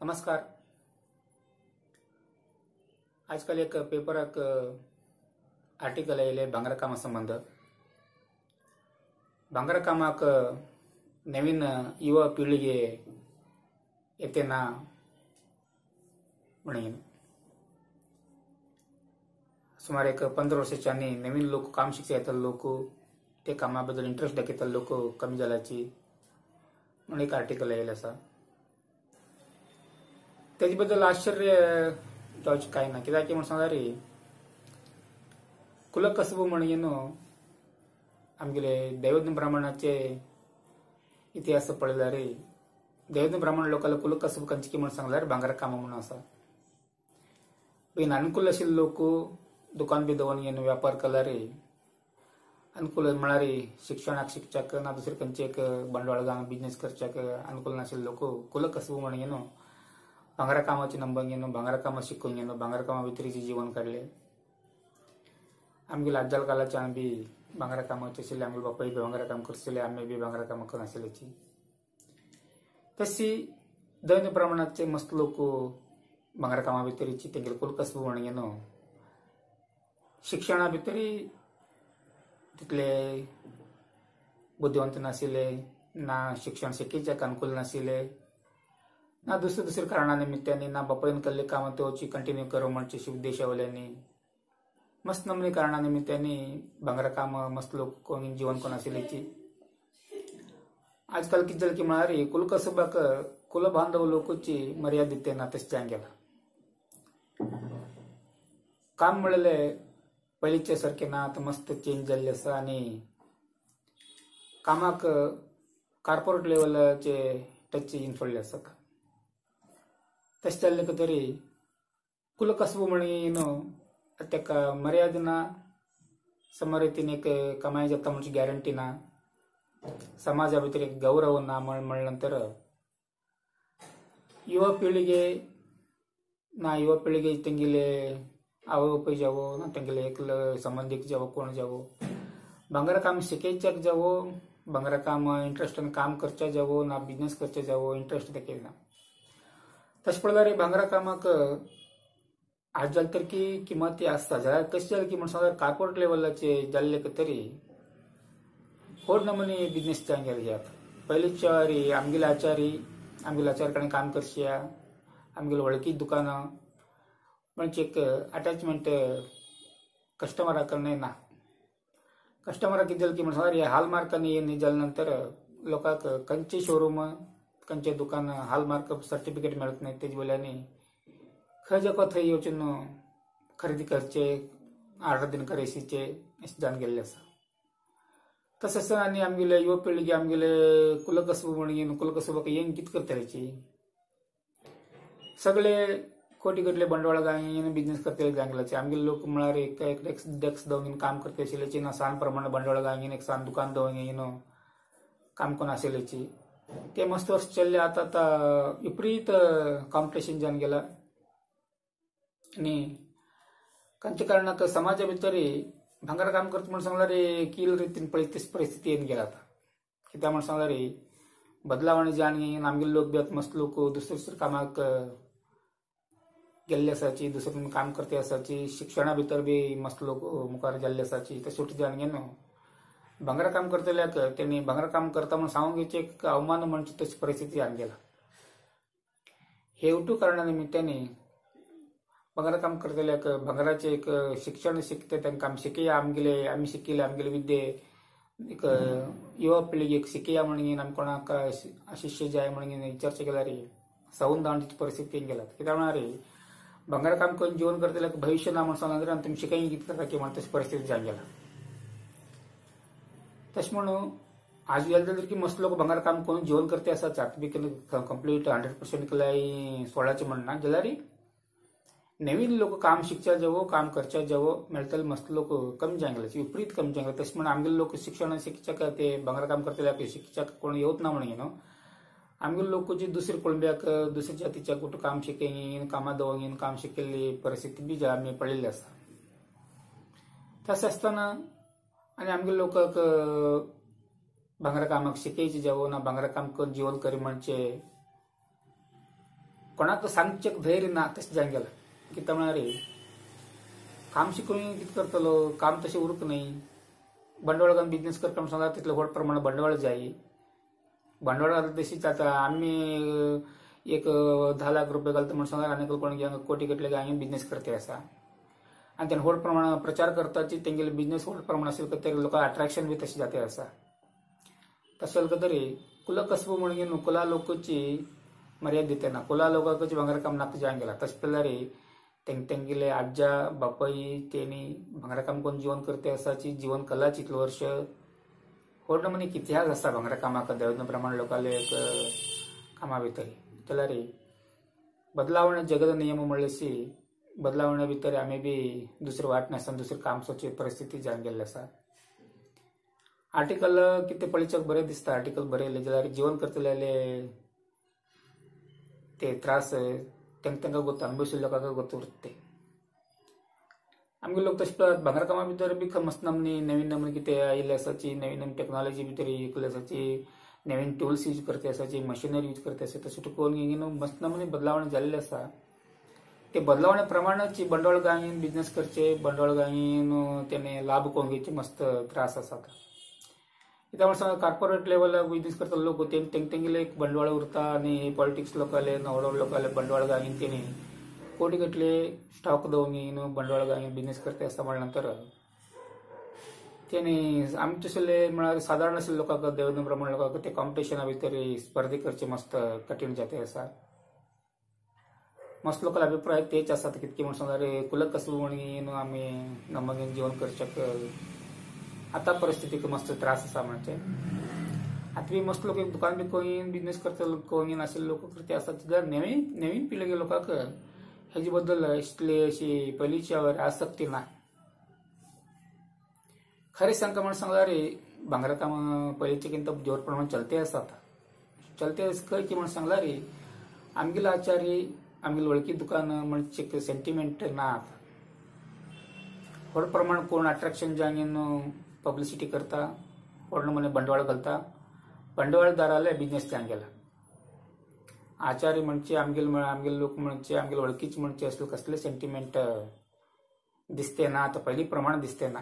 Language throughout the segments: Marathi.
नमस्कार। आजकाल एक पेपराक आर्टिकल आयले भांगरा कामा संबंध। भांगरा कामाक नवीन युवा पिढीगे येते ना म्हणून सुमार एक 15 वर्षाच्या नवीन लोक काम शिकता येतात, लोक ते कामाबद्दल इंटरेस्ट दाखयतात, लोक कमी झाल्याची म्हणून एक आर्टिकल आयले असा। त्याच्याबद्दल आश्चर्य जावचे काय ना, कित्याक म्हणून सांगता रे कुलकसब म्हणून आमगेले दैवज्ञ ब्राह्मणाचे इतिहास पळयला रे दैवज्ञ ब्राह्मण लोकांना कुलकसब कंचिकी म्हणून सांगल्यार भांगरा काम म्हणून असा। पण अनुकूल आशिल्ले लोक दुकान बी दवरून येऊन व्यापार केला रे, अनुकूल म्हळ्यार शिक्षणाक शिकच्याक ना दुसरे खंयचे एक बंडवाळ घालून बिझनेस करच्याक अनुकूल नाशिल्ले लोक कुलकसब म्हणून भांगरा कामाचे नंबर भांगरा कामा शिकून भांगरा कामा भितरीचे जीवन काढले। आमगे आज्जाल कालाच्या बी भांगरा कामाचे आशिल्ले, आमगे बापाय बी भांगरा काम करताले, आम्ही बी भांगरा काम करन आशिल्ल्याची। तशी दैवज्ञ ब्राह्मणाचे मस्त लोक भांगरा कामा भितरीची तेंगेले कुलकसब म्हणून शिक्षणा भितरी तितले बुद्धिवंत नाशिल्ले, ना शिक्षण शिकयच्याक अनुकूल नाशिल्ले, ना दुसरे कारणा निमित्ताने, ना बापायन केल्ले काम तेवची कंटिन्यू करो म्हणचे उद्देशावल्यांनी, मस्त नमनी कारणा निमित्ताने भांगरा काम मस्त लोक कोणी जीवन कोण आशिल्ल्याची। आजकाल कितें जालें की म्हळ्यार कुलकसबाक कुलबांधव लोकची मर्यादा दिते ना तशें जावन गेला। काम म्हणले पयलींचे सारखे ना, आता मस्त चेंज जाल्ले आसा आनी कामाक कॉर्पोरेट लेवलाचे टच येवन पडले आसा। तशें जाल्ले तरी कुलकसब म्हणून ताका मर्यादा ना, सम रितीन एक कमाई जाता म्हणची गॅरंटी ना, समाजा भितर एक गौरव ना म्हणले नंतर युवा पिढीगे तेंगेले आवय बापूय जावो ना तेंगेले एकलो संबंधीक जावो कोण जावो भांगरा काम शिकयच्याक जावो, भांगरा काम इंटरेस्टान काम करच्या जावो ना बिझनेस करचे जावो इंटरेस्ट दाखयना। तशें पळयल्यार भांगरा कामाक आज जाल तर की किंमत आसता, जाल्यार कशें जालें की म्हणून सांगल्यार कॉर्पोरेट लेवलाचे जाल्ले तरी व्हड नमुने बिझनेस जावन गेले। पयलींच्या आमगेले आचार कडेन काम करच्या, आमगेले वळखी दुकानां म्हणजे एक अटॅचमेंट कस्टमरा कडे ना। कस्टमराक कितें जालें की म्हणून सांगल्यार हॉलमार्कांनी जाले नंतर लोकांक खंयचे शोरूम खंयचे दुकान हॉलमार्क सर्टिफिकेट मेळत नाही, तेजे वयल्यानी खंय जाको थंय येवचें खरेदी करचे, ऑर्डर दिन करेसीचे अशें जावन गेल्ले आसा। तशेंच आनी आमगेले युवा पिळगे आमगेले कुलकसब म्हणून कुलकसबाक येवन कितें करतलेची सगळे कोटी गटले बंडवाळ घालून बिझनेस करतले जावन गेल्याचे। आमगेले लोक म्हळ्यार एक डेस्क दवरून काम करता आशिल्ल्याची ना, सान प्रमाणे बंडवाळ घालून एक सान दुकान दवरून काम कोण आशिल्ल्याची। ते मस्त वर्ष चल्ले, आता विपरीत कॉम्पिटिशन जावन गेला आनी खंयच्या कारणाक समाजा भितर भांगरा काम करता म्हणून सांगल्यार कील रितीन पळयत तशी परिस्थिती येवन गेला। आता कित्याक म्हणून सांगल्यार बदलावणी जावन आमगेले लोक बी आतां मस्त लोक दुसरे कामाक गेल्ले आसाची, दुसरे काम करते आसाची, शिक्षणा भितर बी मस्त लोक मुखार जाल्ले आसाची। तशें सुटी जावन गेलो भांगरा काम करतल्याक तेणी भांगरा काम करता म्हणून सांगूंक घेवचे एक अवमान म्हणची तशी परिस्थिती जावन गेला। हेवटू कारणा निमित्ताने भांगरा काम करतल्याक भांगराचे एक शिक्षण शिकते तांकां आमी शिकया, आमी शिकयले आमगेले विद्ये एक युवा पिळगी एक शिकया म्हणून आमी कोणाक शिष्य जाय म्हणून चर्चा केल्यार सवून दावण्याची परिस्थिती येवन गेला। कित्याक म्हळ्यार भांगरा काम करून जीवन करतल्याक भविष्य ना म्हणून सांगल्यार तुमी शिकय कितें करता की म्हणून तशी परिस्थिती जावन गेला। तशें म्हणून आज गेले जाल्यार की मस्त लोक भांगरा काम करून जीवन करते आसात, आता बी कंप्लीट 100% केल्यार सोडाचे म्हणना, जाल्यार नवीन लोक काम शिकच्या जावो काम करच्या जावो मेळटले मस्त लोक कमी जावन गेले, विपरीत कमी जावन गेले। तशें म्हणून आमगेले लोक शिक्षण शिकच्याक ते भांगरा काम करतल्याक शिकच्याक कोण येवच ना म्हणून आमगेले लोक जे दुसरे कुळंब्याक दुसऱ्या जातीच्या कुठं काम शिकयन कामां दवरून काम शिकयल्ली परिस्थिती बी आमी पळयल्ली आसा। तशें आसतना आनी आमगेले लोकांक भांगरा कामाक शिकयचे जावो ना भांगरा काम करून जीवन करी म्हणचे कोणाक सांगचेक धैर्य ना तशें जावन गेला कित्याक म्हळ्यार काम शिकून कितें करतलो काम तशें उरूंक न्ही बंडवाळ घालून बिझनेस करता म्हण सांगल्यार तितलें व्हड प्रमाणात बंडवाळ जाय बंडवाळ घालता तशीच आता आमी एक 10 लाख रुपये घालता म्हण सांगल्यार आनी कोण कोटी गटले हांगा बिझनेस करते आसा आनी तेन्ना व्हड प्रमाणात प्रचार करताची तेंगेले बिझनेस व्हड प्रमाणात आसले तर लोकांक अट्रॅक्शन बी तशें जाते आसा तशें जालें तरी कुलकसबो म्हणगे न्हू कुला लोकांची मर्यादा दितना कुला लोकांची भांगर काम नाका जावन गेला तशें जाल्यार तेंगेले आज्या बापाई तेणी भांगरा काम करून जीवन करते आसाची जीवन कला चितलो वर्ष व्हड म्हण एक इतिहास आसा भांगरा कामाक देवना प्रमाण लोकांले एक कामा भितर जाल्यार बदलावण जगत नियम म्हणल्याशी बदलावणे भितर आमी बी दुसरें वाट नासतना दुसरें काम सोदची परिस्थिती जावन गेल्ली आसा आर्टिकल कितें पळयच्याक बरें दिसता आर्टिकल बरयले जाल्यार जीवन करतले ते त्रास तांकां गोत अनुभविल्ल्या लोकांक गोत उरता ते आमगे लोक तशें पळयत भांगर कामा भितर बी मस्त नमनी नवीन नवीन कितें आयिल्ले आसाची नवीन नवीन टेक्नॉलॉजी भितर येयले आसाची नवीन टूल्स यूज करते आसाची मशिनरी यूज करते आसा तशें करून मस्त नमूने बदलावण जाल्ले आसा ते बदलावणे प्रमाणच बंडवाळ घालून बिझनेस करचे बंडवाळ घालून तेणे लाभ करून घेवचे मस्त त्रास आसा कित्याक म्हण कॉर्पोरेट लेवलाक बिझनेस करता लोक तेंगेले एक बंडवाळ उरता आनी पॉलिटिक्स लोकांले व्हड व्हड लोकांले बंडवाळ घालून तेणी कोटी गटले स्टॉक दवरून बंडवाळ घालून बिझनेस करते आसता म्हणल्या नंतर तेणी आमचे तशेले म्हळ्यार सादारण आशिल्ले लोकांक देवना प्रमाण लोकांक ते कॉम्पिटिशना भितर स्पर्धे करचे मस्त कठीण जाते आसा मस्त लोकांचे अभिप्राय तेच आसा कितके म्हण सांगल्यार कुलकसबो म्हणून आमी नमगेन जीवन करच्याक आता परिस्थितीक मस्त त्रास आसा म्हणजे आता बी मस्त लोक एक दुकान बी करून बिझनेस करता करून आशिल्ले लोक करते आसात जाल्यार नवीन पिळगे लोकांक हेजे बद्दल इतली अशी पयलींची आसक्ती ना खरें सांगता म्हण सांगल्यार भांगरा काम पयलींचे किंत जोर प्रमाण चलते आसा आता चलते खंय की म्हण सांगल्यार आमगेलो आचारी आमगेले वळखी दुकान म्हणजे सेंटिमेंट ना आता व्हड प्रमाण कोण अट्रॅक्शन जावन पब्लिसिटी करता व्हड म्हणे बंडवाळ घालता बंडवाळदाराले बिझनेस जावन गेला आचारी म्हणचे आमगेले लोक म्हणचे आमगेले वळखीचे म्हणचे असले कसले सेंटिमेंट दिसते ना आता पयलीं प्रमाण दिसते ना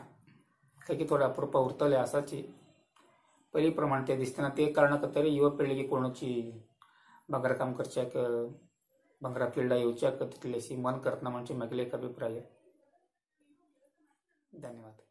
काही थोडे अपुरपा उरतले आसाची पयलीं प्रमाण ते दिसते ना ते कारणाक तरी युवा पिळगी कोणाची भांगर काम करच्याक भांगरा फिल्डा येवच्याक तितलेशी मन करतना म्हणजे म्हगेले एक अभिप्राय धन्यवाद.